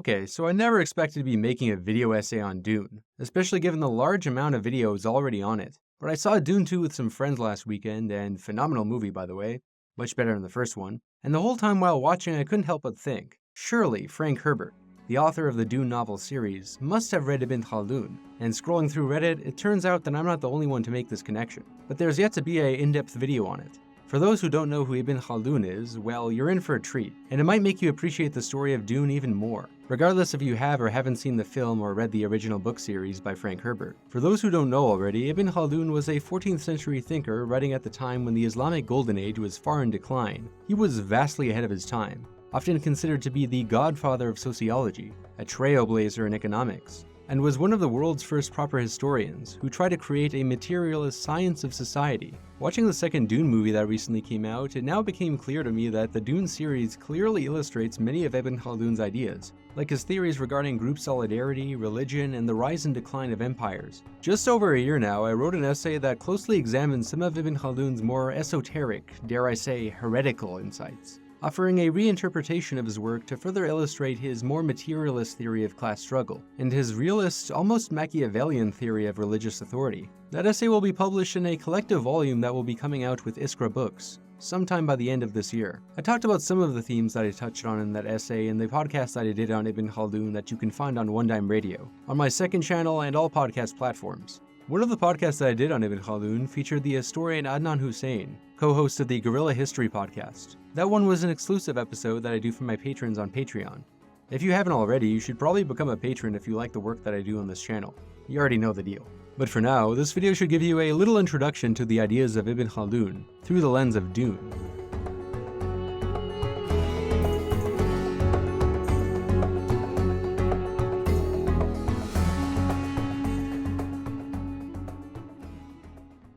Okay, so I never expected to be making a video essay on Dune, especially given the large amount of videos already on it. But I saw Dune 2 with some friends last weekend, and phenomenal movie by the way, much better than the first one, and the whole time while watching I couldn't help but think, surely Frank Herbert, the author of the Dune Novel series, must have read Ibn Khaldun, and scrolling through Reddit, it turns out that I'm not the only one to make this connection, but there's yet to be an in-depth video on it. For those who don't know who Ibn Khaldun is, well, you're in for a treat, and it might make you appreciate the story of Dune even more, regardless if you have or haven't seen the film or read the original book series by Frank Herbert. For those who don't know already, Ibn Khaldun was a 14th century thinker writing at the time when the Islamic Golden Age was far in decline. He was vastly ahead of his time, often considered to be the godfather of sociology, a trailblazer in economics, and was one of the world's first proper historians who tried to create a materialist science of society. Watching the second Dune movie that recently came out, it now became clear to me that the Dune series clearly illustrates many of Ibn Khaldun's ideas, like his theories regarding group solidarity, religion, and the rise and decline of empires. Just over a year now, I wrote an essay that closely examined some of Ibn Khaldun's more esoteric, dare I say, heretical insights, offering a reinterpretation of his work to further illustrate his more materialist theory of class struggle, and his realist, almost Machiavellian theory of religious authority. That essay will be published in a collective volume that will be coming out with Iskra Books, sometime by the end of this year. I talked about some of the themes that I touched on in that essay in the podcast that I did on Ibn Khaldun that you can find on One Dime Radio, on my second channel and all podcast platforms. One of the podcasts that I did on Ibn Khaldun featured the historian Adnan Hussein, co-host of the Guerrilla History podcast. That one was an exclusive episode that I do for my patrons on Patreon. If you haven't already, you should probably become a patron if you like the work that I do on this channel. You already know the deal. But for now, this video should give you a little introduction to the ideas of Ibn Khaldun through the lens of Dune.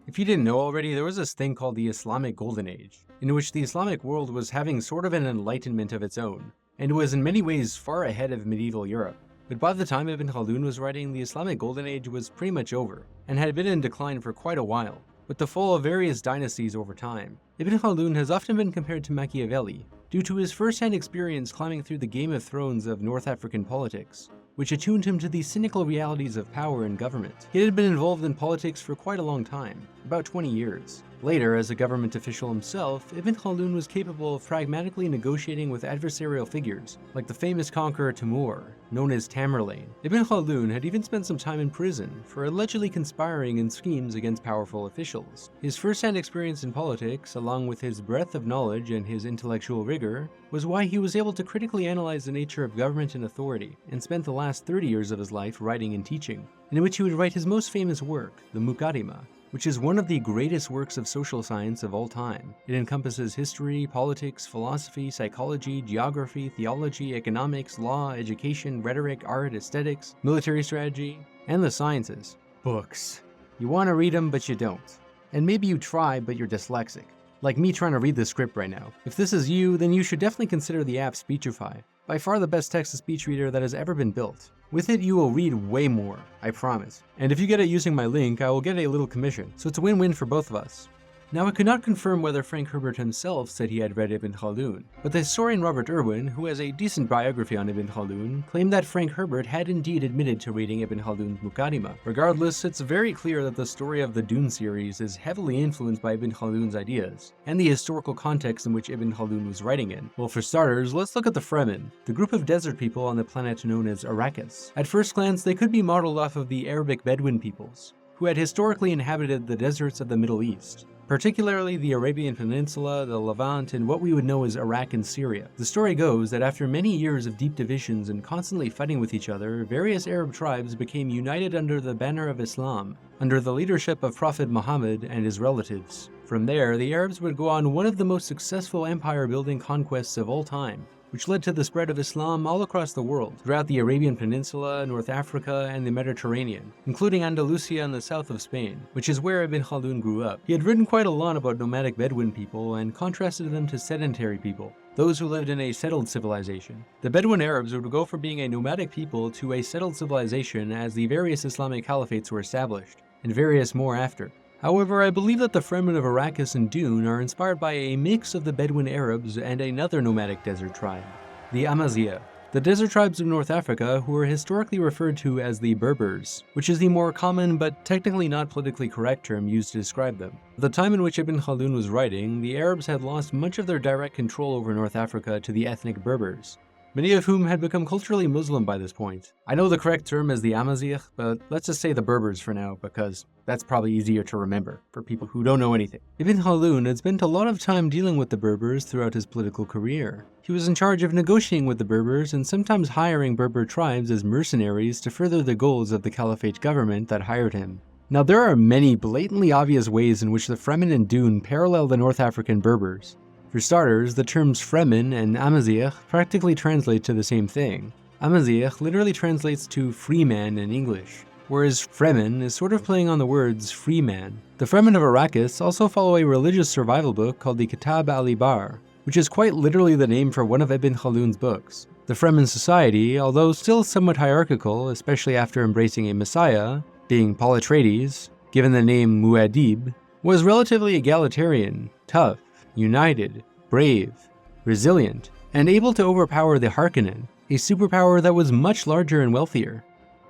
If you didn't know already, there was this thing called the Islamic Golden Age, in which the Islamic world was having sort of an enlightenment of its own, and was in many ways far ahead of medieval Europe. But by the time Ibn Khaldun was writing, the Islamic Golden Age was pretty much over, and had been in decline for quite a while, with the fall of various dynasties over time. Ibn Khaldun has often been compared to Machiavelli, due to his first-hand experience climbing through the Game of Thrones of North African politics, which attuned him to the cynical realities of power and government. He had been involved in politics for quite a long time, about 20 years. Later, as a government official himself, Ibn Khaldun was capable of pragmatically negotiating with adversarial figures, like the famous conqueror Timur, known as Tamerlane. Ibn Khaldun had even spent some time in prison for allegedly conspiring in schemes against powerful officials. His first-hand experience in politics, along with his breadth of knowledge and his intellectual rigor, was why he was able to critically analyze the nature of government and authority, and spent the last 30 years of his life writing and teaching, in which he would write his most famous work, the Muqaddimah, which is one of the greatest works of social science of all time. It encompasses history, politics, philosophy, psychology, geography, theology, economics, law, education, rhetoric, art, aesthetics, military strategy, and the sciences. Books. You want to read them, but you don't. And maybe you try, but you're dyslexic. Like me trying to read this script right now. If this is you, then you should definitely consider the app Speechify, by far the best text-to-speech reader that has ever been built. With it, you will read way more, I promise. And if you get it using my link, I will get a little commission, so it's a win-win for both of us. Now, I could not confirm whether Frank Herbert himself said he had read Ibn Khaldun, but the historian Robert Irwin, who has a decent biography on Ibn Khaldun, claimed that Frank Herbert had indeed admitted to reading Ibn Khaldun's Muqaddimah. Regardless, it's very clear that the story of the Dune series is heavily influenced by Ibn Khaldun's ideas, and the historical context in which Ibn Khaldun was writing in. Well, for starters, let's look at the Fremen, the group of desert people on the planet known as Arrakis. At first glance, they could be modeled off of the Arabic Bedouin peoples, who had historically inhabited the deserts of the Middle East, particularly the Arabian Peninsula, the Levant, and what we would know as Iraq and Syria. The story goes that after many years of deep divisions and constantly fighting with each other, various Arab tribes became united under the banner of Islam, under the leadership of Prophet Muhammad and his relatives. From there, the Arabs would go on one of the most successful empire-building conquests of all time, which led to the spread of Islam all across the world, throughout the Arabian Peninsula, North Africa, and the Mediterranean, including Andalusia and the south of Spain, which is where Ibn Khaldun grew up. He had written quite a lot about nomadic Bedouin people and contrasted them to sedentary people, those who lived in a settled civilization. The Bedouin Arabs would go from being a nomadic people to a settled civilization as the various Islamic caliphates were established, and various more after. However, I believe that the Fremen of Arrakis and Dune are inspired by a mix of the Bedouin Arabs and another nomadic desert tribe, the Amazigh. the desert tribes of North Africa who are historically referred to as the Berbers, which is the more common but technically not politically correct term used to describe them. At the time in which Ibn Khaldun was writing, the Arabs had lost much of their direct control over North Africa to the ethnic Berbers, many of whom had become culturally Muslim by this point. I know the correct term is the Amazigh, but let's just say the Berbers for now, because that's probably easier to remember for people who don't know anything. Ibn Khaldun had spent a lot of time dealing with the Berbers throughout his political career. He was in charge of negotiating with the Berbers and sometimes hiring Berber tribes as mercenaries to further the goals of the Caliphate government that hired him. Now, there are many blatantly obvious ways in which the Fremen and Dune parallel the North African Berbers. For starters, the terms Fremen and Amazigh practically translate to the same thing. Amazigh literally translates to free man in English, whereas Fremen is sort of playing on the words free man. The Fremen of Arrakis also follow a religious survival book called the Kitab al-Ibar, which is quite literally the name for one of Ibn Khaldun's books. The Fremen society, although still somewhat hierarchical, especially after embracing a messiah, being Paul Atreides, given the name Muad'Dib, was relatively egalitarian, tough, united, brave, resilient, and able to overpower the Harkonnen, a superpower that was much larger and wealthier.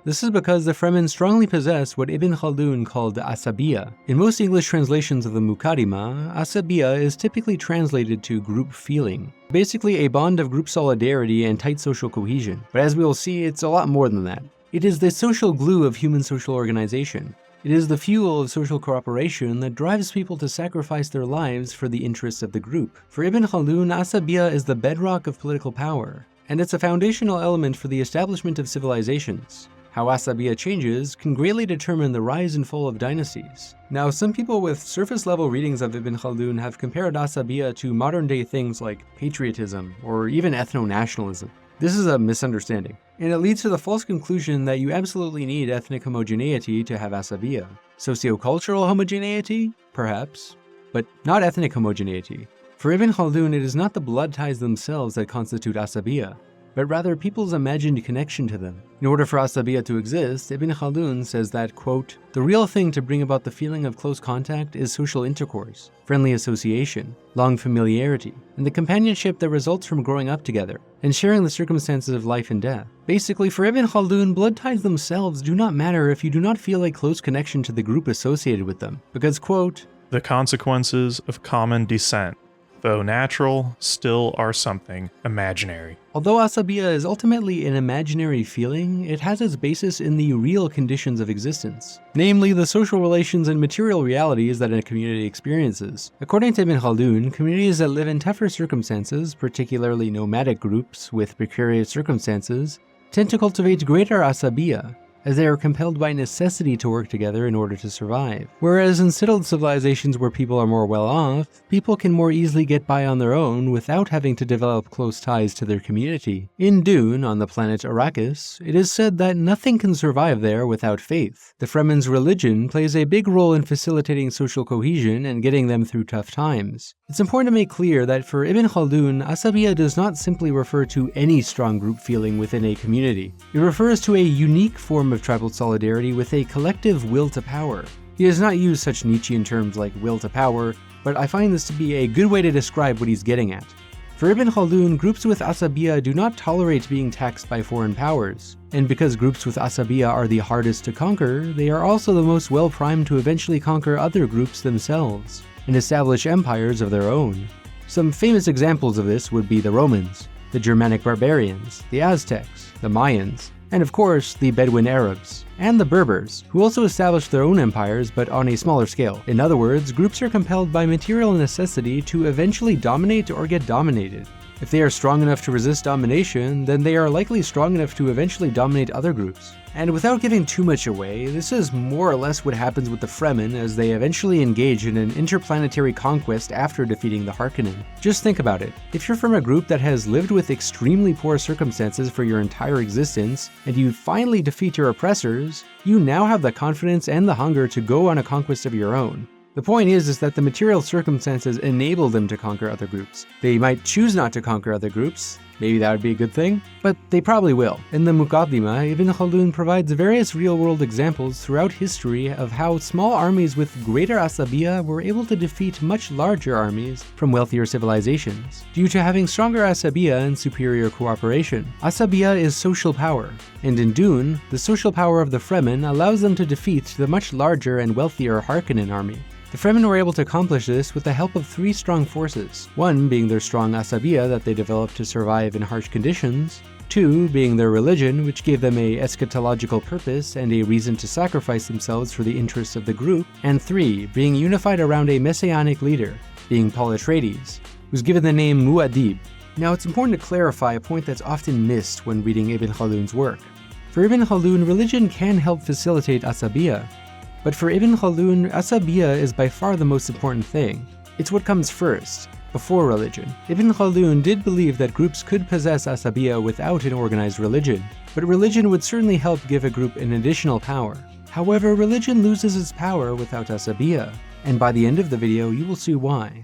This is because the Fremen strongly possess what Ibn Khaldun called asabiyya. In most English translations of the Muqaddimah, asabiyya is typically translated to group feeling, basically a bond of group solidarity and tight social cohesion. But as we will see, it's a lot more than that. It is the social glue of human social organization. It is the fuel of social cooperation that drives people to sacrifice their lives for the interests of the group. For Ibn Khaldun, asabiyya is the bedrock of political power, and it's a foundational element for the establishment of civilizations. How asabiyya changes can greatly determine the rise and fall of dynasties. Now, some people with surface-level readings of Ibn Khaldun have compared asabiyya to modern-day things like patriotism or even ethno-nationalism. This is a misunderstanding, and it leads to the false conclusion that you absolutely need ethnic homogeneity to have asabiyya. Sociocultural homogeneity? Perhaps, but not ethnic homogeneity. For Ibn Khaldun, it is not the blood ties themselves that constitute asabiyya, but rather people's imagined connection to them. In order for asabiyya to exist, Ibn Khaldun says that, quote, "The real thing to bring about the feeling of close contact is social intercourse, friendly association, long familiarity, and the companionship that results from growing up together and sharing the circumstances of life and death." Basically, for Ibn Khaldun, blood ties themselves do not matter if you do not feel a close connection to the group associated with them, because, quote, "The consequences of common descent, though natural, still are something imaginary." Although asabiyya is ultimately an imaginary feeling, it has its basis in the real conditions of existence, namely the social relations and material realities that a community experiences. According to Ibn Khaldun, communities that live in tougher circumstances, particularly nomadic groups with precarious circumstances, tend to cultivate greater asabiyya, as they are compelled by necessity to work together in order to survive. Whereas in settled civilizations where people are more well off, people can more easily get by on their own without having to develop close ties to their community. In Dune, on the planet Arrakis, it is said that nothing can survive there without faith. The Fremen's religion plays a big role in facilitating social cohesion and getting them through tough times. It's important to make clear that for Ibn Khaldun, asabiyya does not simply refer to any strong group feeling within a community. It refers to a unique form of tribal solidarity with a collective will to power. He does not use such Nietzschean terms like will to power, but I find this to be a good way to describe what he's getting at. For Ibn Khaldun, groups with asabiyya do not tolerate being taxed by foreign powers, and because groups with asabiyya are the hardest to conquer, they are also the most well-primed to eventually conquer other groups themselves and establish empires of their own. Some famous examples of this would be the Romans, the Germanic barbarians, the Aztecs, the Mayans, and of course the Bedouin Arabs, and the Berbers, who also established their own empires but on a smaller scale. In other words, groups are compelled by material necessity to eventually dominate or get dominated. If they are strong enough to resist domination, then they are likely strong enough to eventually dominate other groups. And without giving too much away, this is more or less what happens with the Fremen as they eventually engage in an interplanetary conquest after defeating the Harkonnen. Just think about it. If you're from a group that has lived with extremely poor circumstances for your entire existence, and you finally defeat your oppressors, you now have the confidence and the hunger to go on a conquest of your own. The point is that the material circumstances enable them to conquer other groups. They might choose not to conquer other groups, Maybe that would be a good thing, but they probably will. In the Muqaddimah, Ibn Khaldun provides various real-world examples throughout history of how small armies with greater asabiyyah were able to defeat much larger armies from wealthier civilizations, due to having stronger asabiyyah and superior cooperation. Asabiyyah is social power, and in Dune, the social power of the Fremen allows them to defeat the much larger and wealthier Harkonnen army. The Fremen were able to accomplish this with the help of three strong forces, one being their strong asabiyyah that they developed to survive in harsh conditions, two being their religion, which gave them a eschatological purpose and a reason to sacrifice themselves for the interests of the group, and three being unified around a messianic leader, being Paul Atreides, who's given the name Muad'Dib. Now it's important to clarify a point that's often missed when reading Ibn Khaldun's work. For Ibn Khaldun, religion can help facilitate asabiyyah, but for Ibn Khaldun, asabiyyah is by far the most important thing. It's what comes first, before religion. Ibn Khaldun did believe that groups could possess asabiyyah without an organized religion, but religion would certainly help give a group an additional power. However, religion loses its power without asabiyyah, and by the end of the video you will see why.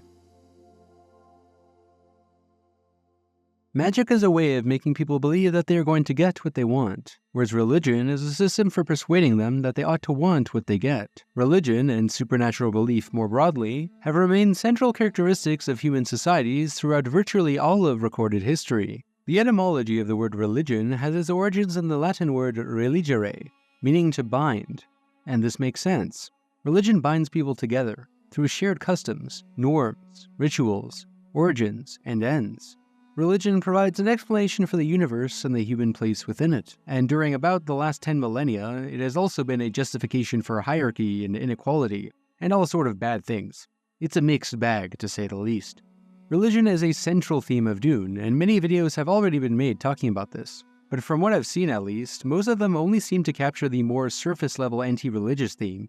Magic is a way of making people believe that they are going to get what they want, whereas religion is a system for persuading them that they ought to want what they get. Religion, and supernatural belief more broadly, have remained central characteristics of human societies throughout virtually all of recorded history. The etymology of the word religion has its origins in the Latin word religere, meaning to bind, and this makes sense. Religion binds people together through shared customs, norms, rituals, origins, and ends. Religion provides an explanation for the universe and the human place within it, and during about the last 10 millennia, it has also been a justification for hierarchy and inequality, and all sort of bad things. It's a mixed bag, to say the least. Religion is a central theme of Dune, and many videos have already been made talking about this. But from what I've seen at least, most of them only seem to capture the more surface-level anti-religious theme.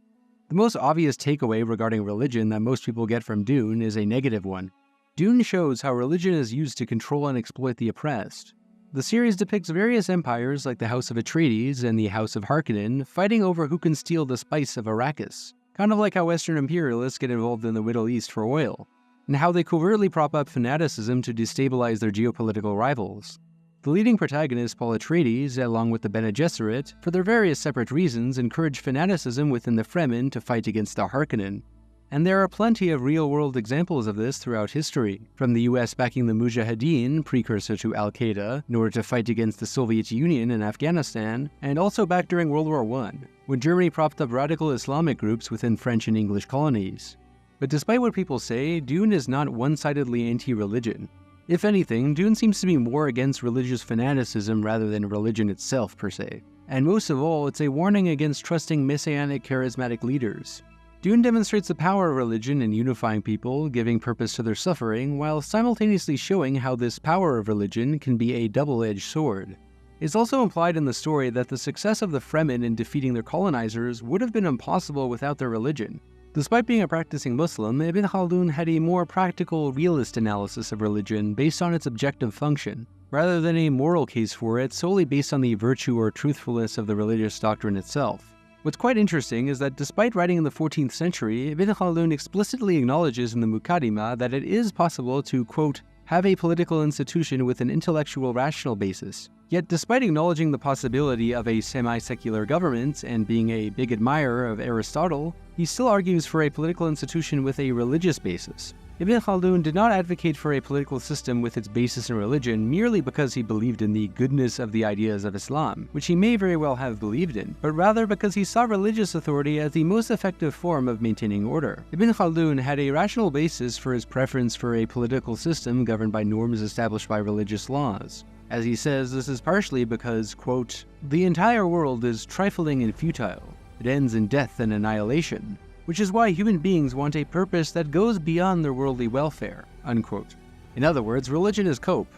The most obvious takeaway regarding religion that most people get from Dune is a negative one. Dune shows how religion is used to control and exploit the oppressed. The series depicts various empires like the House of Atreides and the House of Harkonnen fighting over who can steal the spice of Arrakis, kind of like how Western imperialists get involved in the Middle East for oil, and how they covertly prop up fanaticism to destabilize their geopolitical rivals. The leading protagonist, Paul Atreides, along with the Bene Gesserit, for their various separate reasons encourage fanaticism within the Fremen to fight against the Harkonnen. And there are plenty of real-world examples of this throughout history, from the US backing the Mujahideen, precursor to Al-Qaeda, in order to fight against the Soviet Union in Afghanistan, and also back during World War I, when Germany propped up radical Islamic groups within French and English colonies. But despite what people say, Dune is not one-sidedly anti-religion. If anything, Dune seems to be more against religious fanaticism rather than religion itself per se. And most of all, it's a warning against trusting messianic charismatic leaders. Dune demonstrates the power of religion in unifying people, giving purpose to their suffering, while simultaneously showing how this power of religion can be a double-edged sword. It's also implied in the story that the success of the Fremen in defeating their colonizers would have been impossible without their religion. Despite being a practicing Muslim, Ibn Khaldun had a more practical, realist analysis of religion based on its objective function, rather than a moral case for it solely based on the virtue or truthfulness of the religious doctrine itself. What's quite interesting is that despite writing in the 14th century, Ibn Khaldun explicitly acknowledges in the Muqaddimah that it is possible to, quote, have a political institution with an intellectual rational basis. Yet despite acknowledging the possibility of a semi-secular government and being a big admirer of Aristotle, he still argues for a political institution with a religious basis. Ibn Khaldun did not advocate for a political system with its basis in religion merely because he believed in the goodness of the ideas of Islam, which he may very well have believed in, but rather because he saw religious authority as the most effective form of maintaining order. Ibn Khaldun had a rational basis for his preference for a political system governed by norms established by religious laws. As he says, this is partially because, quote, the entire world is trifling and futile. It ends in death and annihilation, which is why human beings want a purpose that goes beyond their worldly welfare, unquote. In other words, religion is cope,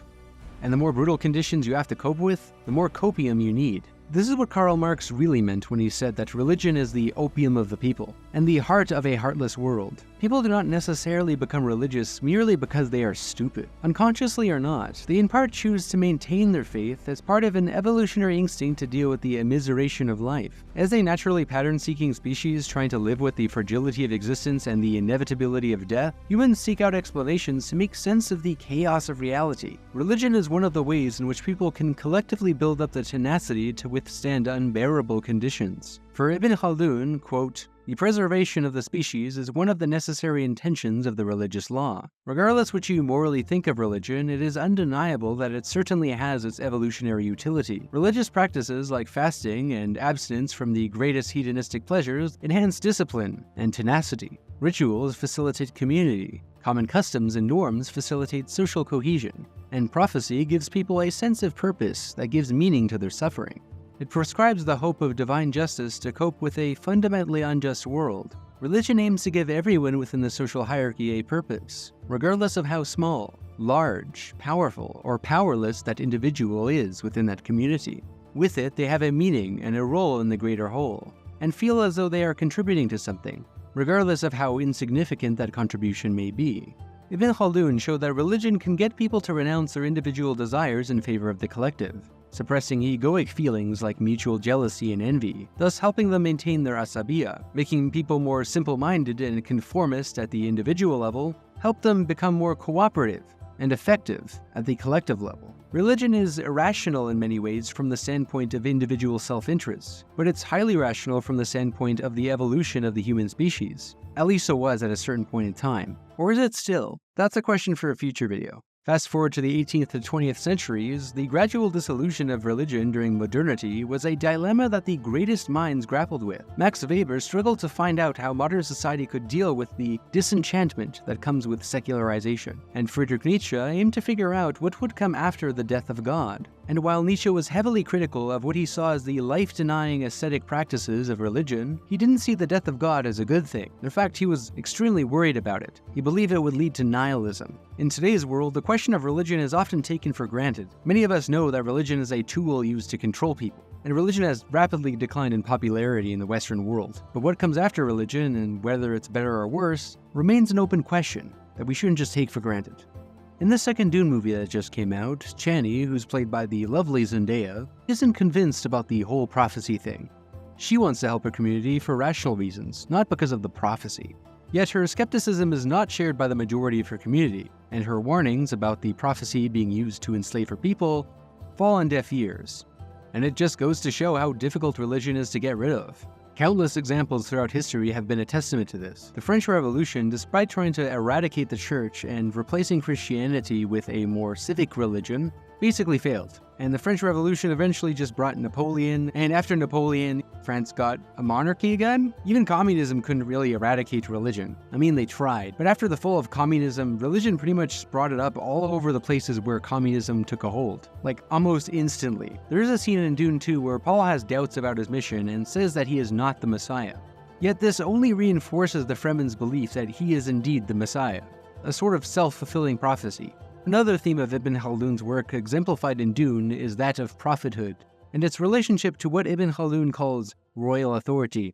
and the more brutal conditions you have to cope with, the more copium you need. This is what Karl Marx really meant when he said that religion is the opium of the people, and the heart of a heartless world. People do not necessarily become religious merely because they are stupid. Unconsciously or not, they in part choose to maintain their faith as part of an evolutionary instinct to deal with the immiseration of life. As a naturally pattern-seeking species trying to live with the fragility of existence and the inevitability of death, humans seek out explanations to make sense of the chaos of reality. Religion is one of the ways in which people can collectively build up the tenacity to withstand unbearable conditions. For Ibn Khaldun, quote, "The preservation of the species is one of the necessary intentions of the religious law. Regardless what you morally think of religion, it is undeniable that it certainly has its evolutionary utility. Religious practices like fasting and abstinence from the greatest hedonistic pleasures enhance discipline and tenacity. Rituals facilitate community. Common customs and norms facilitate social cohesion. And prophecy gives people a sense of purpose that gives meaning to their suffering. It prescribes the hope of divine justice to cope with a fundamentally unjust world. Religion aims to give everyone within the social hierarchy a purpose, regardless of how small, large, powerful, or powerless that individual is within that community. With it, they have a meaning and a role in the greater whole, and feel as though they are contributing to something, regardless of how insignificant that contribution may be." Ibn Khaldun showed that religion can get people to renounce their individual desires in favor of the collective, suppressing egoic feelings like mutual jealousy and envy, thus helping them maintain their asabiya, making people more simple-minded and conformist at the individual level, help them become more cooperative and effective at the collective level. Religion is irrational in many ways from the standpoint of individual self-interest, but it's highly rational from the standpoint of the evolution of the human species. At least so was at a certain point in time. Or is it still? That's a question for a future video. Fast forward to the 18th to 20th centuries, the gradual dissolution of religion during modernity was a dilemma that the greatest minds grappled with. Max Weber struggled to find out how modern society could deal with the disenchantment that comes with secularization, and Friedrich Nietzsche aimed to figure out what would come after the death of God. And while Nietzsche was heavily critical of what he saw as the life-denying ascetic practices of religion, he didn't see the death of God as a good thing. In fact, he was extremely worried about it. He believed it would lead to nihilism. In today's world, the question of religion is often taken for granted. Many of us know that religion is a tool used to control people, and religion has rapidly declined in popularity in the Western world. But what comes after religion, and whether it's better or worse, remains an open question that we shouldn't just take for granted. In the second Dune movie that just came out, Chani, who's played by the lovely Zendaya, isn't convinced about the whole prophecy thing. She wants to help her community for rational reasons, not because of the prophecy. Yet her skepticism is not shared by the majority of her community, and her warnings about the prophecy being used to enslave her people fall on deaf ears. And it just goes to show how difficult religion is to get rid of. Countless examples throughout history have been a testament to this. The French Revolution, despite trying to eradicate the church and replacing Christianity with a more civic religion, basically failed. And the French Revolution eventually just brought Napoleon, and after Napoleon, France got a monarchy again? Even communism couldn't really eradicate religion. I mean, they tried. But after the fall of communism, religion pretty much brought it up all over the places where communism took a hold. Like, almost instantly. There is a scene in Dune 2 where Paul has doubts about his mission and says that he is not the Messiah. Yet this only reinforces the Fremen's belief that he is indeed the Messiah. A sort of self-fulfilling prophecy. Another theme of Ibn Khaldun's work exemplified in Dune is that of prophethood, and its relationship to what Ibn Khaldun calls royal authority.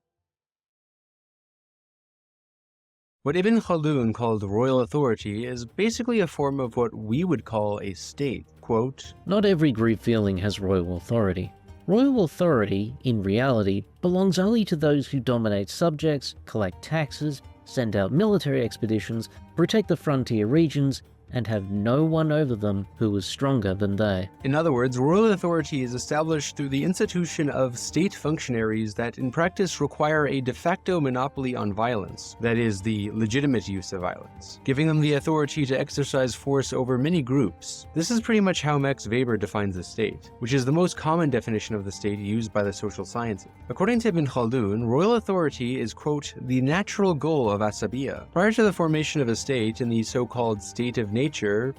What Ibn Khaldun called royal authority is basically a form of what we would call a state. Quote, "Not every group feeling has royal authority. Royal authority, in reality, belongs only to those who dominate subjects, collect taxes, send out military expeditions, protect the frontier regions, and have no one over them who is stronger than they." In other words, royal authority is established through the institution of state functionaries that in practice require a de facto monopoly on violence, that is, the legitimate use of violence, giving them the authority to exercise force over many groups. This is pretty much how Max Weber defines the state, which is the most common definition of the state used by the social sciences. According to Ibn Khaldun, royal authority is, quote, "the natural goal of asabiya." Prior to the formation of a state in the so-called state of nature,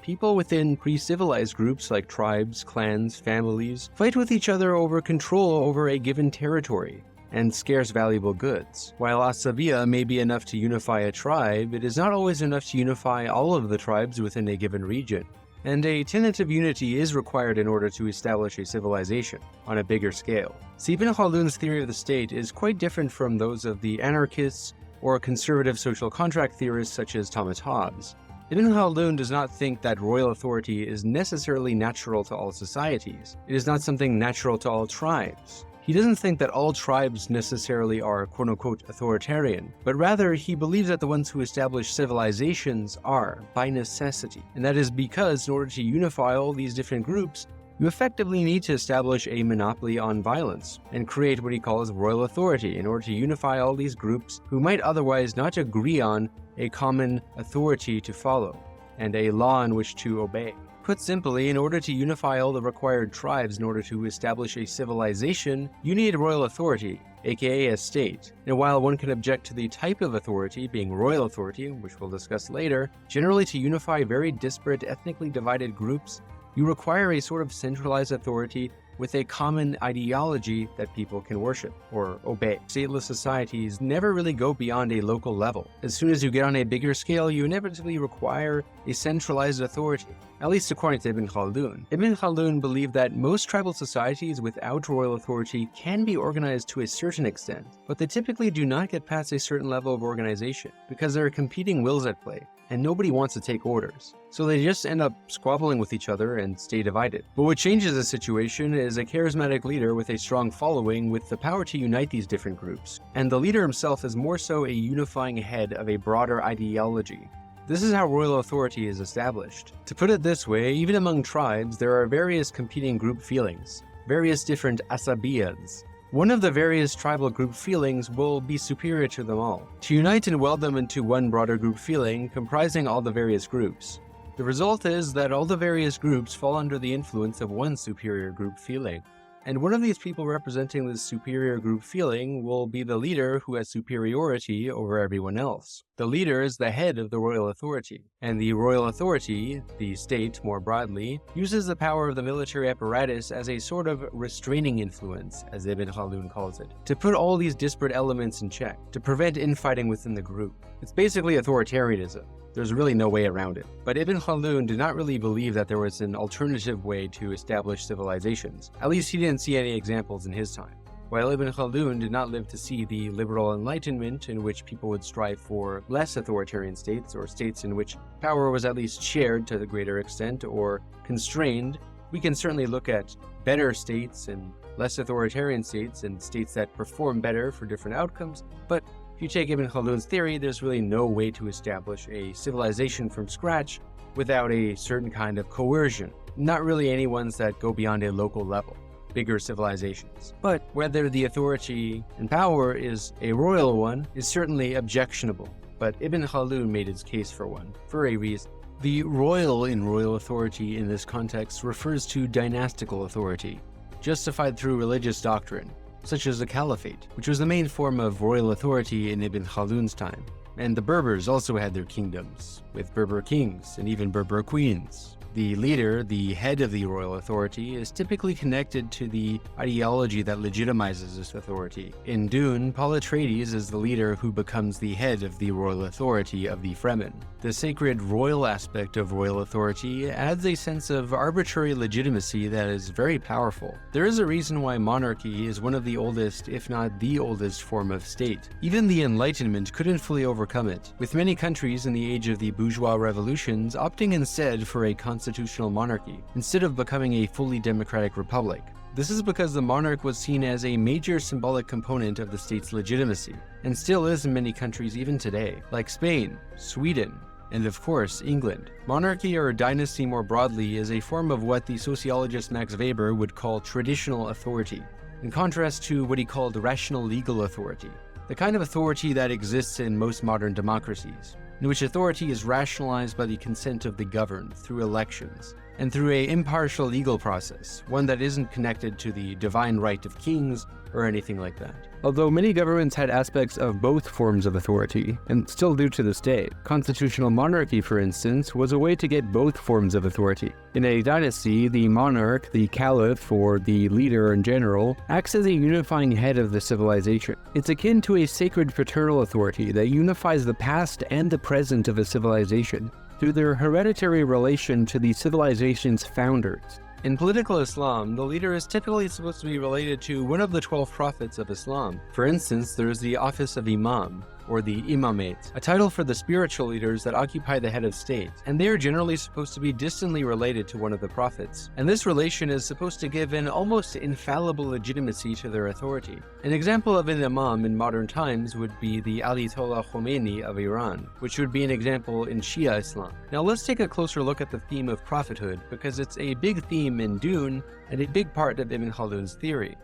people within pre-civilized groups like tribes, clans, families fight with each other over control over a given territory and scarce valuable goods. While asabiya may be enough to unify a tribe, it is not always enough to unify all of the tribes within a given region. and a tenet of unity is required in order to establish a civilization on a bigger scale. See, Ibn Khaldun's theory of the state is quite different from those of the anarchists or conservative social contract theorists such as Thomas Hobbes. Ibn Khaldun does not think that royal authority is necessarily natural to all societies. It is not something natural to all tribes. He doesn't think that all tribes necessarily are quote-unquote authoritarian, but rather he believes that the ones who establish civilizations are, by necessity. And that is because in order to unify all these different groups, you effectively need to establish a monopoly on violence and create what he calls royal authority in order to unify all these groups who might otherwise not agree on a common authority to follow and a law in which to obey. Put simply, in order to unify all the required tribes in order to establish a civilization, you need royal authority, aka a state. And while one can object to the type of authority, being royal authority, which we'll discuss later, generally to unify very disparate ethnically divided groups, you require a sort of centralized authority with a common ideology that people can worship or obey. Stateless societies never really go beyond a local level. As soon as you get on a bigger scale, you inevitably require a centralized authority, at least according to Ibn Khaldun. Ibn Khaldun believed that most tribal societies without royal authority can be organized to a certain extent, but they typically do not get past a certain level of organization because there are competing wills at play, and nobody wants to take orders. So they just end up squabbling with each other and stay divided. But what changes the situation is a charismatic leader with a strong following with the power to unite these different groups. And the leader himself is more so a unifying head of a broader ideology. This is how royal authority is established. To put it this way, even among tribes, there are various competing group feelings, various different asabiyas. One of the various tribal group feelings will be superior to them all, to unite and weld them into one broader group feeling comprising all the various groups. The result is that all the various groups fall under the influence of one superior group feeling. And one of these people representing this superior group feeling will be the leader who has superiority over everyone else. The leader is the head of the royal authority, and the royal authority, the state more broadly, uses the power of the military apparatus as a sort of restraining influence, as Ibn Khaldun calls it, to put all these disparate elements in check, to prevent infighting within the group. It's basically authoritarianism. There's really no way around it. But Ibn Khaldun did not really believe that there was an alternative way to establish civilizations. At least he didn't see any examples in his time. While Ibn Khaldun did not live to see the liberal enlightenment in which people would strive for less authoritarian states, or states in which power was at least shared to the greater extent or constrained, we can certainly look at better states and less authoritarian states and states that perform better for different outcomes. But if you take Ibn Khaldun's theory, there's really no way to establish a civilization from scratch without a certain kind of coercion. Not really any ones that go beyond a local level, bigger civilizations. But whether the authority and power is a royal one is certainly objectionable. But Ibn Khaldun made his case for one, for a reason. The royal in royal authority in this context refers to dynastical authority, justified through religious doctrine, such as the Caliphate, which was the main form of royal authority in Ibn Khaldun's time. And the Berbers also had their kingdoms, with Berber kings and even Berber queens. The leader, the head of the royal authority, is typically connected to the ideology that legitimizes this authority. In Dune, Paul Atreides is the leader who becomes the head of the royal authority of the Fremen. The sacred royal aspect of royal authority adds a sense of arbitrary legitimacy that is very powerful. There is a reason why monarchy is one of the oldest, if not the oldest, form of state. Even the Enlightenment couldn't fully overcome it, with many countries in the age of the bourgeois revolutions opting instead for a constitutional monarchy, instead of becoming a fully democratic republic. This is because the monarch was seen as a major symbolic component of the state's legitimacy, and still is in many countries even today, like Spain, Sweden, and of course, England. Monarchy, or dynasty more broadly, is a form of what the sociologist Max Weber would call traditional authority, in contrast to what he called rational legal authority, the kind of authority that exists in most modern democracies, in which authority is rationalized by the consent of the governed through elections, and through an impartial legal process, one that isn't connected to the divine right of kings or anything like that. Although many governments had aspects of both forms of authority, and still do to this day, constitutional monarchy, for instance, was a way to get both forms of authority. In a dynasty, the monarch, the caliph, or the leader in general, acts as a unifying head of the civilization. It's akin to a sacred paternal authority that unifies the past and the present of a civilization. through their hereditary relation to the civilization's founders. In political Islam, the leader is typically supposed to be related to one of the 12 prophets of Islam. For instance, there is the office of Imam, or the imamate, a title for the spiritual leaders that occupy the head of state, and they are generally supposed to be distantly related to one of the prophets. And this relation is supposed to give an almost infallible legitimacy to their authority. An example of an imam in modern times would be the Ayatollah Khomeini of Iran, which would be an example in Shia Islam. Now let's take a closer look at the theme of prophethood, because it's a big theme in Dune and a big part of Ibn Khaldun's theory.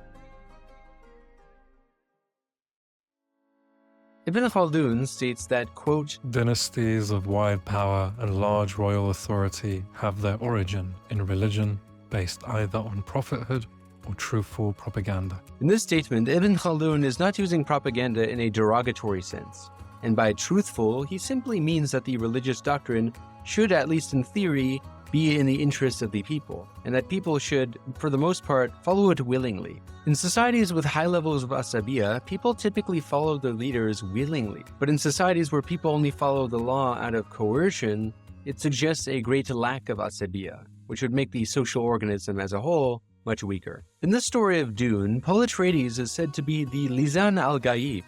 Ibn Khaldun states that, quote, "Dynasties of wide power and large royal authority have their origin in religion based either on prophethood or truthful propaganda." In this statement, Ibn Khaldun is not using propaganda in a derogatory sense, and by truthful, he simply means that the religious doctrine should, at least in theory, be in the interest of the people, and that people should, for the most part, follow it willingly. In societies with high levels of asabiya, people typically follow their leaders willingly. But in societies where people only follow the law out of coercion, it suggests a great lack of asabiya, which would make the social organism as a whole much weaker. In the story of Dune, Paul Atreides is said to be the Lisan al-Gaib,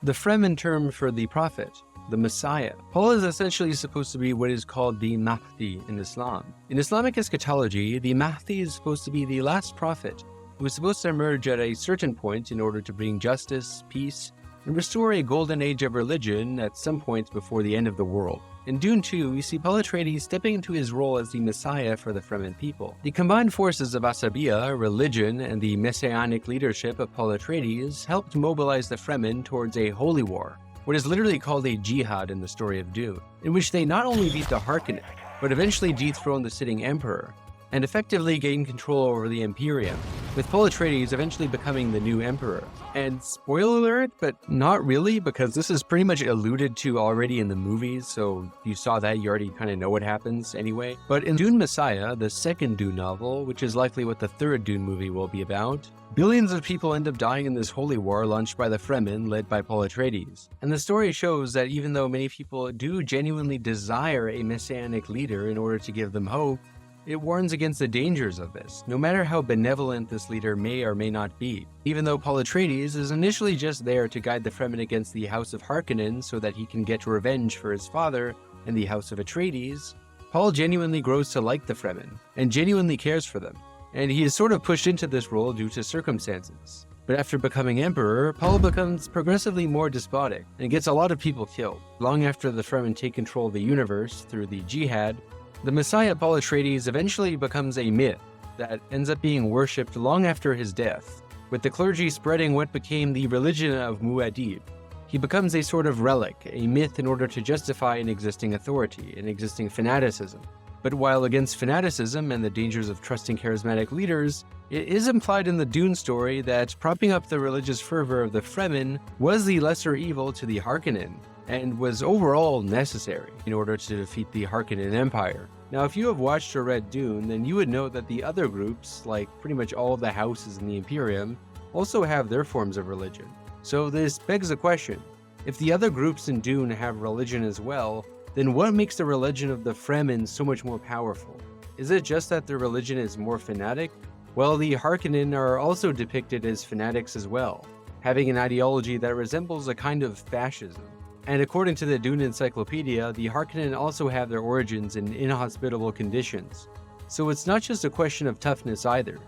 the Fremen term for the prophet, the Messiah. Paul is essentially supposed to be what is called the Mahdi in Islam. In Islamic eschatology, the Mahdi is supposed to be the last prophet who is supposed to emerge at a certain point in order to bring justice, peace, and restore a golden age of religion at some point before the end of the world. In Dune 2, we see Paul Atreides stepping into his role as the Messiah for the Fremen people. The combined forces of Asabiya, religion, and the messianic leadership of Paul Atreides helped mobilize the Fremen towards a holy war, what is literally called a jihad in the story of Dune, in which they not only beat the Harkonnen, but eventually dethrone the sitting emperor, and effectively gain control over the Imperium, with Paul Atreides eventually becoming the new emperor. And spoiler alert, but not really, because this is pretty much alluded to already in the movies, so if you saw that, you already kind of know what happens anyway. But in Dune Messiah, the second Dune novel, which is likely what the third Dune movie will be about, billions of people end up dying in this holy war launched by the Fremen, led by Paul Atreides. And the story shows that even though many people do genuinely desire a messianic leader in order to give them hope, it warns against the dangers of this, no matter how benevolent this leader may or may not be. Even though Paul Atreides is initially just there to guide the Fremen against the House of Harkonnen so that he can get revenge for his father and the House of Atreides, Paul genuinely grows to like the Fremen, and genuinely cares for them. And he is sort of pushed into this role due to circumstances. But after becoming emperor, Paul becomes progressively more despotic, and gets a lot of people killed. Long after the Fremen take control of the universe through the Jihad, the Messiah Paul Atreides eventually becomes a myth that ends up being worshipped long after his death, with the clergy spreading what became the religion of Muqaddimah. He becomes a sort of relic, a myth in order to justify an existing authority, an existing fanaticism. But while against fanaticism and the dangers of trusting charismatic leaders, it is implied in the Dune story that propping up the religious fervor of the Fremen was the lesser evil to the Harkonnen, and was overall necessary in order to defeat the Harkonnen Empire. Now, if you have watched or read Dune, then you would know that the other groups, like pretty much all of the houses in the Imperium, also have their forms of religion. So this begs the question, if the other groups in Dune have religion as well, then what makes the religion of the Fremen so much more powerful? Is it just that their religion is more fanatic? Well, the Harkonnen are also depicted as fanatics as well, having an ideology that resembles a kind of fascism. And according to the Dune Encyclopedia, the Harkonnen also have their origins in inhospitable conditions. So it's not just a question of toughness either.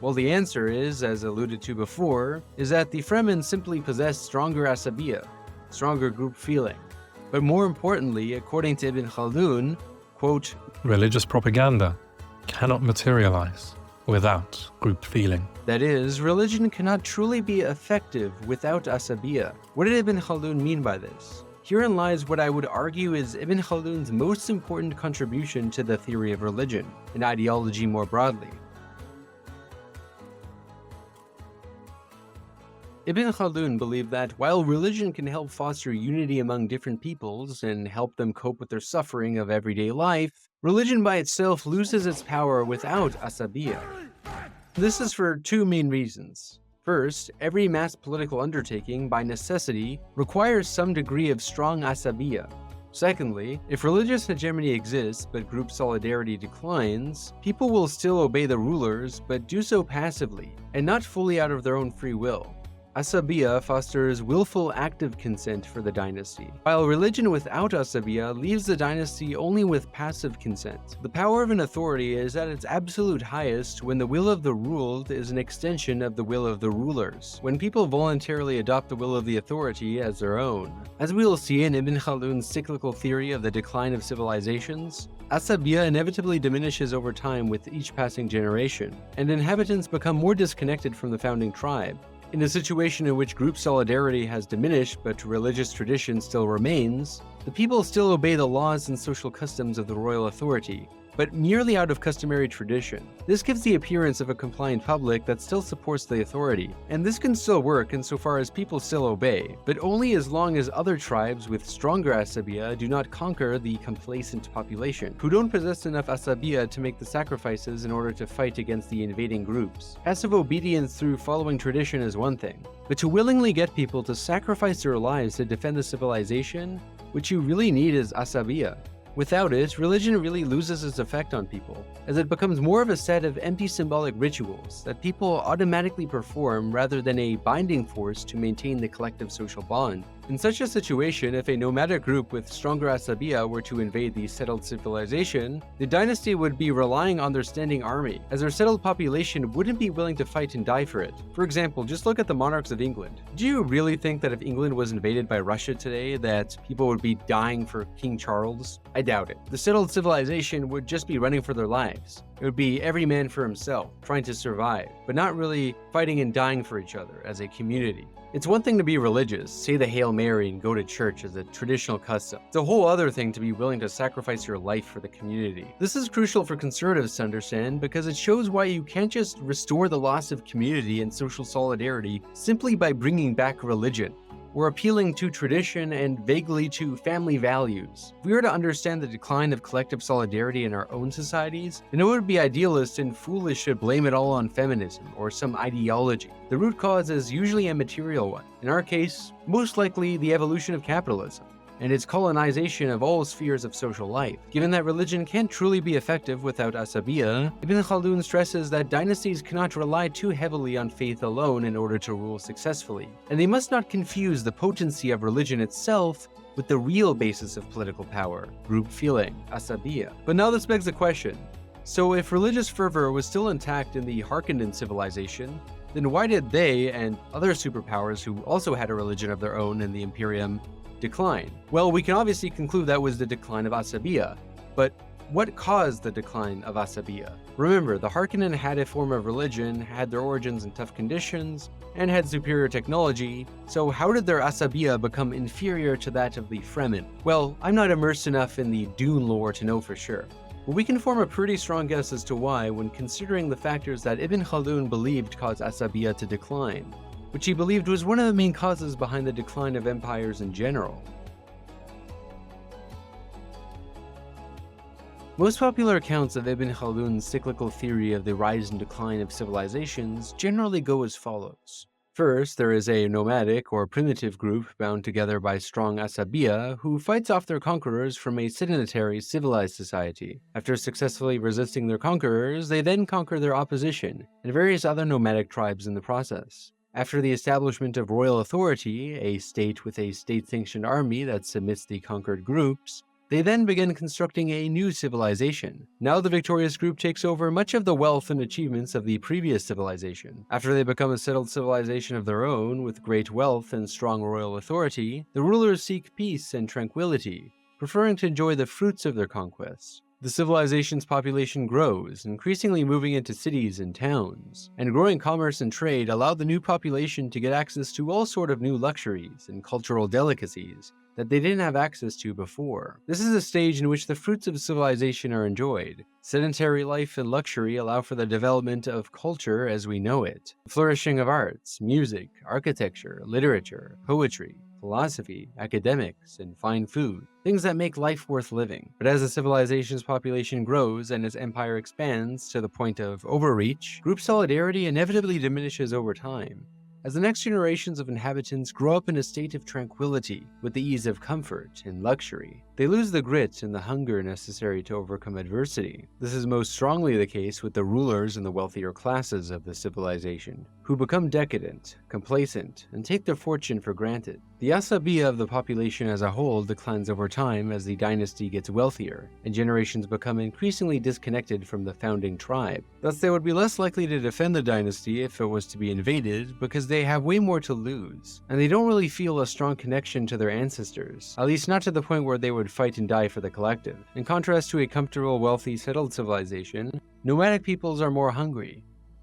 Well, the answer is, as alluded to before, is that the Fremen simply possess stronger asabiya, stronger group feeling. But more importantly, according to Ibn Khaldun, quote, "Religious propaganda cannot materialize without group feeling." That is, religion cannot truly be effective without asabiya. What did Ibn Khaldun mean by this? Herein lies what I would argue is Ibn Khaldun's most important contribution to the theory of religion, and ideology more broadly. Ibn Khaldun believed that while religion can help foster unity among different peoples and help them cope with their suffering of everyday life, religion by itself loses its power without asabiya. This is for two main reasons. First, every mass political undertaking, by necessity, requires some degree of strong asabiya. Secondly, if religious hegemony exists but group solidarity declines, people will still obey the rulers but do so passively, and not fully out of their own free will. Asabiya fosters willful active consent for the dynasty, while religion without asabiya leaves the dynasty only with passive consent. The power of an authority is at its absolute highest when the will of the ruled is an extension of the will of the rulers, when people voluntarily adopt the will of the authority as their own. As we will see in Ibn Khaldun's cyclical theory of the decline of civilizations, asabiya inevitably diminishes over time with each passing generation, and inhabitants become more disconnected from the founding tribe. In a situation in which group solidarity has diminished but religious tradition still remains, the people still obey the laws and social customs of the royal authority, but merely out of customary tradition. This gives the appearance of a compliant public that still supports the authority, and this can still work insofar as people still obey, but only as long as other tribes with stronger asabiya do not conquer the complacent population, who don't possess enough asabiya to make the sacrifices in order to fight against the invading groups. Passive obedience through following tradition is one thing, but to willingly get people to sacrifice their lives to defend the civilization, what you really need is asabiya. Without it, religion really loses its effect on people, as it becomes more of a set of empty symbolic rituals that people automatically perform rather than a binding force to maintain the collective social bond. In such a situation, if a nomadic group with stronger asabiya were to invade the settled civilization, the dynasty would be relying on their standing army, as their settled population wouldn't be willing to fight and die for it. For example, just look at the monarchs of England. Do you really think that if England was invaded by Russia today, that people would be dying for King Charles? I doubt it. The settled civilization would just be running for their lives. It would be every man for himself, trying to survive, but not really fighting and dying for each other as a community. It's one thing to be religious, say the Hail Mary and go to church as a traditional custom. It's a whole other thing to be willing to sacrifice your life for the community. This is crucial for conservatives to understand because it shows why you can't just restore the loss of community and social solidarity simply by bringing back religion. We're appealing to tradition and vaguely to family values. If we were to understand the decline of collective solidarity in our own societies, then it would be idealist and foolish to blame it all on feminism or some ideology. The root cause is usually a material one. In our case, most likely the evolution of capitalism and its colonization of all spheres of social life. Given that religion can't truly be effective without asabiya, Ibn Khaldun stresses that dynasties cannot rely too heavily on faith alone in order to rule successfully, and they must not confuse the potency of religion itself with the real basis of political power, group feeling, asabiya. But now this begs the question, so if religious fervor was still intact in the Harkonnen civilization, then why did they, and other superpowers who also had a religion of their own in the Imperium, decline? Well, we can obviously conclude that was the decline of asabiya, but what caused the decline of asabiya? Remember, the Harkonnen had a form of religion, had their origins in tough conditions, and had superior technology, so how did their asabiya become inferior to that of the Fremen? Well, I'm not immersed enough in the Dune lore to know for sure, but we can form a pretty strong guess as to why when considering the factors that Ibn Khaldun believed caused asabiya to decline, which he believed was one of the main causes behind the decline of empires in general. Most popular accounts of Ibn Khaldun's cyclical theory of the rise and decline of civilizations generally go as follows. First, there is a nomadic or primitive group bound together by strong asabiya who fights off their conquerors from a sedentary civilized society. After successfully resisting their conquerors, they then conquer their opposition and various other nomadic tribes in the process. After the establishment of royal authority, a state with a state-sanctioned army that submits the conquered groups, they then begin constructing a new civilization. Now the victorious group takes over much of the wealth and achievements of the previous civilization. After they become a settled civilization of their own, with great wealth and strong royal authority, the rulers seek peace and tranquility, preferring to enjoy the fruits of their conquests. The civilization's population grows, increasingly moving into cities and towns, and growing commerce and trade allow the new population to get access to all sorts of new luxuries and cultural delicacies that they didn't have access to before. This is a stage in which the fruits of civilization are enjoyed. Sedentary life and luxury allow for the development of culture as we know it, the flourishing of arts, music, architecture, literature, poetry, philosophy, academics, and fine food, things that make life worth living. But as the civilization's population grows and its empire expands to the point of overreach, group solidarity inevitably diminishes over time, as the next generations of inhabitants grow up in a state of tranquility with the ease of comfort and luxury. They lose the grit and the hunger necessary to overcome adversity. This is most strongly the case with the rulers and the wealthier classes of the civilization, who become decadent, complacent, and take their fortune for granted. The asabiya of the population as a whole declines over time as the dynasty gets wealthier, and generations become increasingly disconnected from the founding tribe. Thus, they would be less likely to defend the dynasty if it was to be invaded, because they have way more to lose, and they don't really feel a strong connection to their ancestors, at least not to the point where they would fight and die for the collective. In contrast to a comfortable, wealthy, settled civilization, nomadic peoples are more hungry.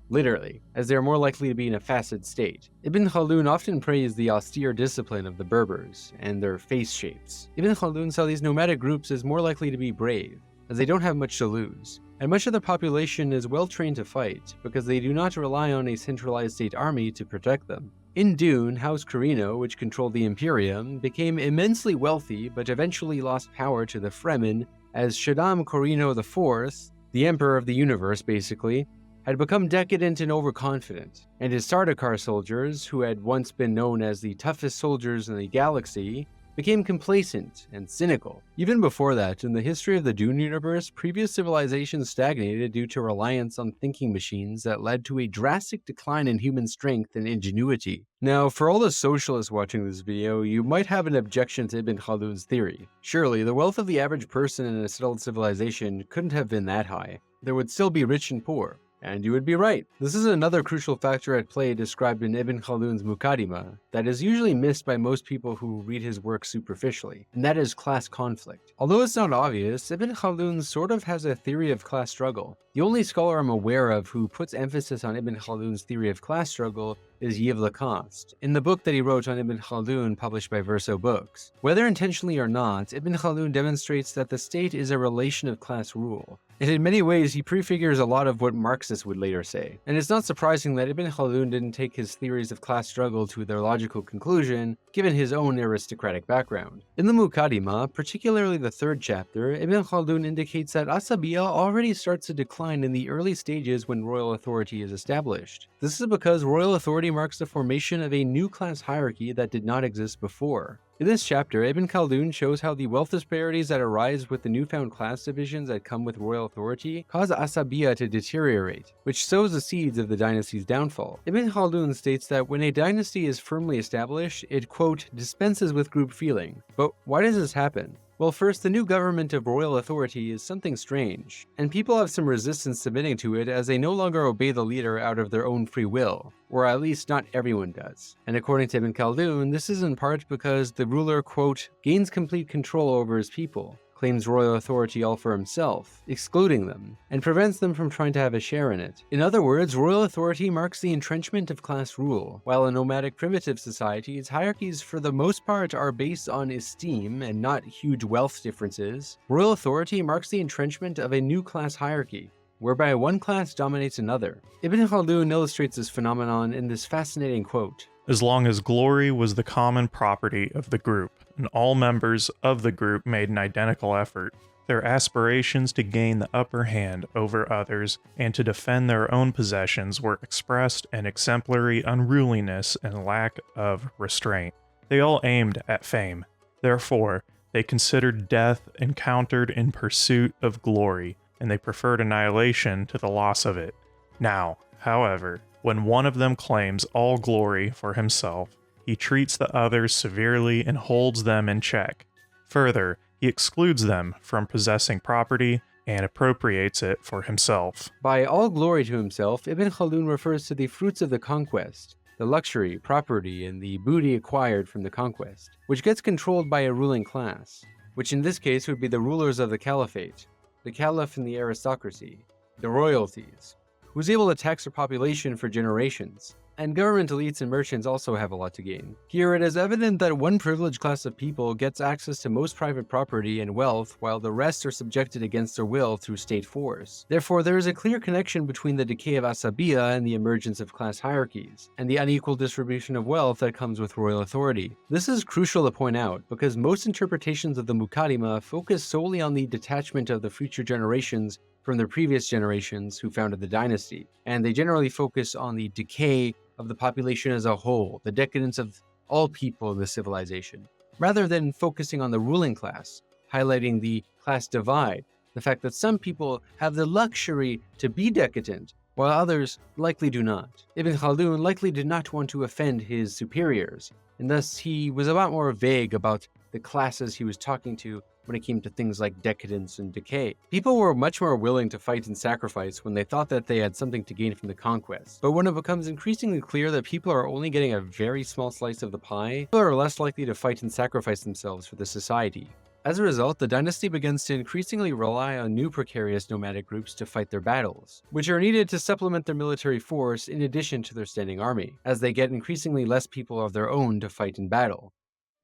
Literally, as they are more likely to be in a fasted state. Ibn Khaldun often praised the austere discipline of the Berbers and their face shapes. Ibn Khaldun saw these nomadic groups as more likely to be brave, as they don't have much to lose, and much of the population is well trained to fight because they do not rely on a centralized state army to protect them. In Dune, House Corrino, which controlled the Imperium, became immensely wealthy but eventually lost power to the Fremen as Shaddam Corrino IV, the Emperor of the Universe basically, had become decadent and overconfident, and his Sardaukar soldiers, who had once been known as the toughest soldiers in the galaxy, became complacent and cynical. Even before that, in the history of the Dune universe, previous civilizations stagnated due to reliance on thinking machines that led to a drastic decline in human strength and ingenuity. Now, for all the socialists watching this video, you might have an objection to Ibn Khaldun's theory. Surely, the wealth of the average person in a settled civilization couldn't have been that high. There would still be rich and poor. And you would be right. This is another crucial factor at play described in Ibn Khaldun's Muqaddimah that is usually missed by most people who read his work superficially, and that is class conflict. Although it's not obvious, Ibn Khaldun sort of has a theory of class struggle. The only scholar I'm aware of who puts emphasis on Ibn Khaldun's theory of class struggle is Yves Lacoste, in the book that he wrote on Ibn Khaldun published by Verso Books. Whether intentionally or not, Ibn Khaldun demonstrates that the state is a relation of class rule. And in many ways, he prefigures a lot of what Marxists would later say. And it's not surprising that Ibn Khaldun didn't take his theories of class struggle to their logical conclusion, given his own aristocratic background. In the Muqaddimah, particularly the third chapter, Ibn Khaldun indicates that asabiya already starts to decline in the early stages when royal authority is established. This is because royal authority marks the formation of a new class hierarchy that did not exist before. In this chapter, Ibn Khaldun shows how the wealth disparities that arise with the newfound class divisions that come with royal authority cause asabiya to deteriorate, which sows the seeds of the dynasty's downfall. Ibn Khaldun states that when a dynasty is firmly established, it, quote, dispenses with group feeling. But why does this happen? Well, first, the new government of royal authority is something strange, and people have some resistance submitting to it as they no longer obey the leader out of their own free will, or at least not everyone does. And according to Ibn Khaldun, this is in part because the ruler, quote, gains complete control over his people, claims royal authority all for himself, excluding them, and prevents them from trying to have a share in it. In other words, royal authority marks the entrenchment of class rule, while in nomadic primitive societies, hierarchies for the most part are based on esteem and not huge wealth differences. Royal authority marks the entrenchment of a new class hierarchy, whereby one class dominates another. Ibn Khaldun illustrates this phenomenon in this fascinating quote. As long as glory was the common property of the group, and all members of the group made an identical effort, their aspirations to gain the upper hand over others and to defend their own possessions were expressed in exemplary unruliness and lack of restraint. They all aimed at fame. Therefore, they considered death encountered in pursuit of glory, and they preferred annihilation to the loss of it. Now, however, when one of them claims all glory for himself, he treats the others severely and holds them in check. Further, he excludes them from possessing property and appropriates it for himself. By all glory to himself, Ibn Khaldun refers to the fruits of the conquest, the luxury, property, and the booty acquired from the conquest, which gets controlled by a ruling class, which in this case would be the rulers of the caliphate, the caliph and the aristocracy, the royalties, who's able to tax their population for generations. And government elites and merchants also have a lot to gain. Here it is evident that one privileged class of people gets access to most private property and wealth, while the rest are subjected against their will through state force. Therefore, there is a clear connection between the decay of asabiya and the emergence of class hierarchies, and the unequal distribution of wealth that comes with royal authority. This is crucial to point out, because most interpretations of the Muqaddimah focus solely on the detachment of the future generations from the previous generations who founded the dynasty, and they generally focus on the decay of the population as a whole, the decadence of all people in the civilization, rather than focusing on the ruling class, highlighting the class divide, the fact that some people have the luxury to be decadent, while others likely do not. Ibn Khaldun likely did not want to offend his superiors, and thus he was a lot more vague about the classes he was talking to when it came to things like decadence and decay. People were much more willing to fight and sacrifice when they thought that they had something to gain from the conquest. But when it becomes increasingly clear that people are only getting a very small slice of the pie, people are less likely to fight and sacrifice themselves for the society. As a result, the dynasty begins to increasingly rely on new precarious nomadic groups to fight their battles, which are needed to supplement their military force in addition to their standing army, as they get increasingly less people of their own to fight in battle.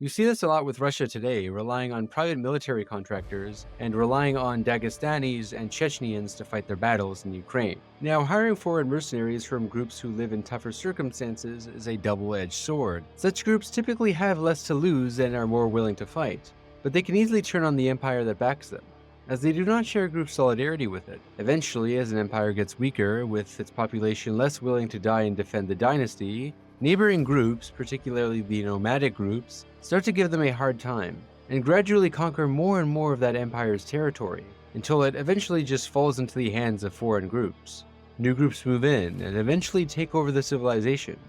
You see this a lot with Russia today, relying on private military contractors and relying on Dagestanis and Chechnyans to fight their battles in Ukraine. Now, hiring foreign mercenaries from groups who live in tougher circumstances is a double-edged sword. Such groups typically have less to lose and are more willing to fight, but they can easily turn on the empire that backs them, as they do not share group solidarity with it. Eventually, as an empire gets weaker, with its population less willing to die and defend the dynasty, neighboring groups, particularly the nomadic groups, start to give them a hard time, and gradually conquer more and more of that empire's territory, until it eventually just falls into the hands of foreign groups. New groups move in, and eventually take over the civilization,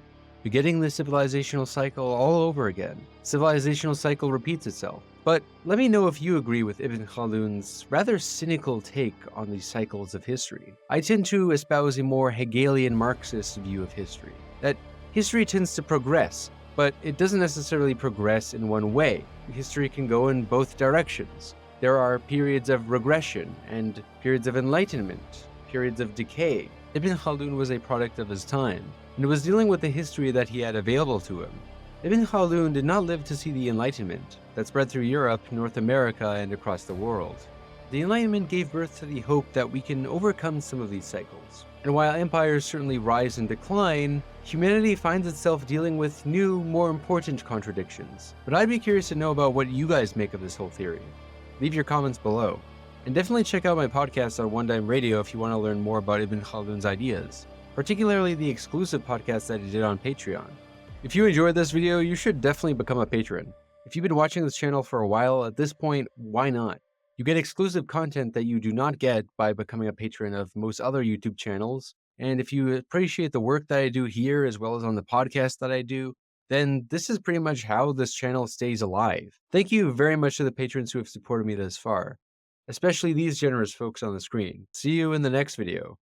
beginning the civilizational cycle all over again. Civilizational cycle repeats itself. But let me know if you agree with Ibn Khaldun's rather cynical take on these cycles of history. I tend to espouse a more Hegelian Marxist view of history, that history tends to progress, but it doesn't necessarily progress in one way. History can go in both directions. There are periods of regression and periods of enlightenment, periods of decay. Ibn Khaldun was a product of his time, and was dealing with the history that he had available to him. Ibn Khaldun did not live to see the Enlightenment that spread through Europe, North America, and across the world. The Enlightenment gave birth to the hope that we can overcome some of these cycles. And while empires certainly rise and decline, humanity finds itself dealing with new, more important contradictions. But I'd be curious to know about what you guys make of this whole theory. Leave your comments below. And definitely check out my podcast on One Dime Radio if you want to learn more about Ibn Khaldun's ideas, particularly the exclusive podcast that he did on Patreon. If you enjoyed this video, you should definitely become a patron. If you've been watching this channel for a while, at this point, why not? You get exclusive content that you do not get by becoming a patron of most other YouTube channels. And if you appreciate the work that I do here, as well as on the podcast that I do, then this is pretty much how this channel stays alive. Thank you very much to the patrons who have supported me this far, especially these generous folks on the screen. See you in the next video.